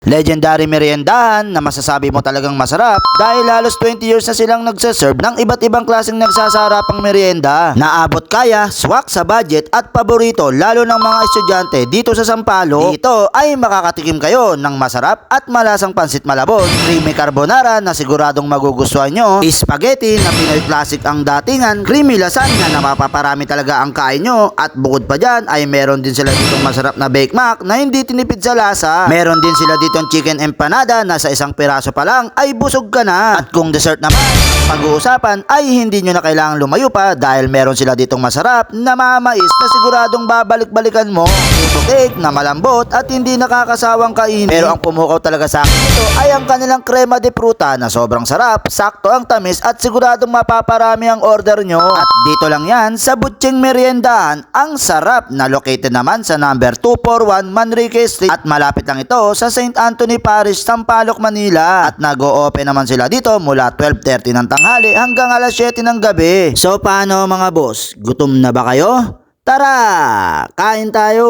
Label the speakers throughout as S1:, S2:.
S1: Legendary meriendahan na masasabi mo talagang masarap dahil halos 20 years na silang nagsaserve ng iba't ibang klaseng nagsasarapang merienda. Naabot kaya, swak sa budget at paborito lalo ng mga estudyante dito sa Sampaloc. Dito ay makakatikim kayo ng masarap at malasang pansit malabon, creamy carbonara na siguradong magugustuhan nyo, spaghetti na Pinoy classic ang datingan, creamy lasagna na mapaparami talaga ang kain nyo, at bukod pa dyan ay meron din sila ditong masarap na Bake Mac na hindi tinipid sa lasa. Meron din sila ditong chicken empanada na sa isang piraso pa lang ay busog ka na. At kung dessert naman pag-uusapan ay hindi nyo na kailangan lumayo pa dahil meron sila ditong masarap na mamais na siguradong babalik-balikan mo. Ito cake na malambot at hindi nakakasawang kainin. Pero ang pumukaw talaga sa akin ito ay ang kanilang crema de fruta na sobrang sarap, sakto ang tamis at siguradong mapaparami ang order nyo. At dito lang yan sa Butcheng Meriendahan, ang sarap, na located naman sa number 241 Manrique Street at malapit lang ito sa St. Anthony Parish, Sampaloc, Manila. At nag-o-open naman sila dito mula 12:30 ng tanghali hanggang alas 7 ng gabi. So paano mga boss? Gutom na ba kayo? Tara! Kain tayo!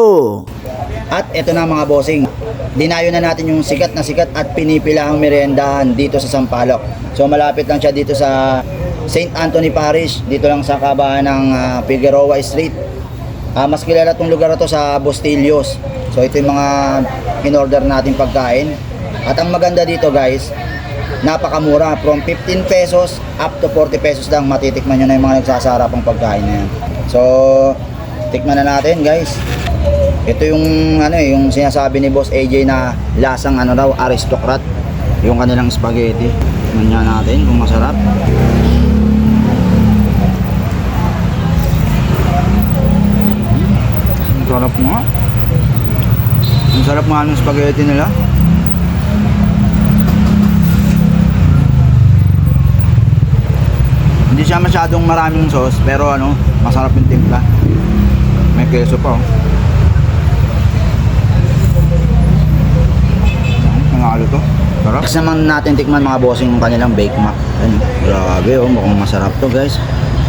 S1: At eto na mga bossing, dinayo na natin yung sikat at pinipilahang meriendahan dito sa Sampaloc. So malapit lang siya dito sa St. Anthony Parish, dito lang sa kabahan ng Figueroa Street. Mas kilala tong lugar na to sa Bustillos. So ito yung mga in-order natin pagkain. At ang maganda dito guys, napakamura. From 15 pesos up to 40 pesos lang matitikman nyo na yung mga nagsasarapang pagkain na yan. So tikman na natin guys. Ito yung yung sinasabi ni Boss AJ na lasang aristocrat, yung kanilang spaghetti. Tikman nga natin kung masarap. Ang sarap nga. Ang sarap nga ng spaghetti nila. Hindi siya masyadong maraming sauce, pero masarap yung timpla. May keso pa. Nanalo to. Sarap. Next naman natin tikman mga bossing yung kanilang Bake Mac. Grabe mukhang masarap to guys.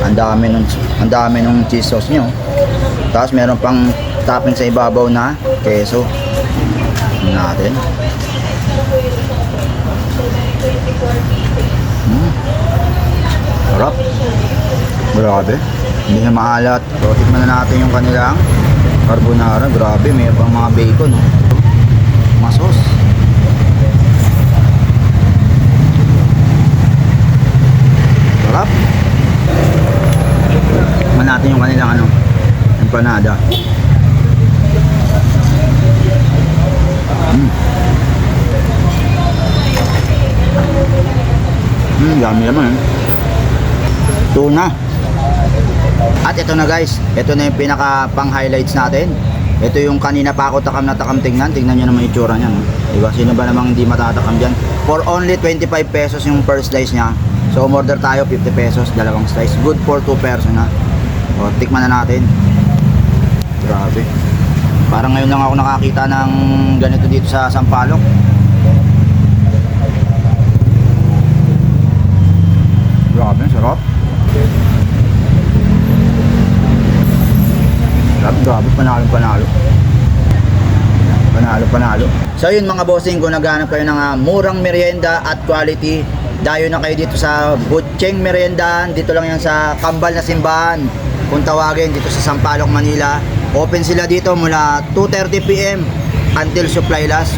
S1: Ang dami nung cheese sauce nyo. Tapos meron pang topping sa ibabaw na keso. Natin. Sarap. Grabe. Hindi siya maalat. So, tikman na natin yung kanilang carbonara. Grabe, may pang mga bacon. Masos. Sarap. Tikman natin yung kanilang empanada. Dami naman tuna. At ito na guys, ito na yung pinaka pang highlights natin. Ito yung kanina pa ako takam na takam tingnan. Tingnan nyo naman yung itsura nyan, diba? Sino ba namang hindi matatakam dyan? For only 25 pesos yung per slice nya. So umorder tayo 50 pesos, dalawang slice. Good for 2 person ha. O, tikman na natin. Grabe. Parang ngayon lang ako nakakita ng ganito dito sa Sampaloc. Grabe, sarap. Grabe, panalo. Panalo. So yun mga bossing, kung naghahanap kayo ng murang merienda at quality, dayo na kayo dito sa Butcheng Meriendahan. Dito lang yan sa Kambal na Simbahan. Kung tawagin, dito sa Sampaloc, Manila. Open sila dito mula 2:30 PM until supply last.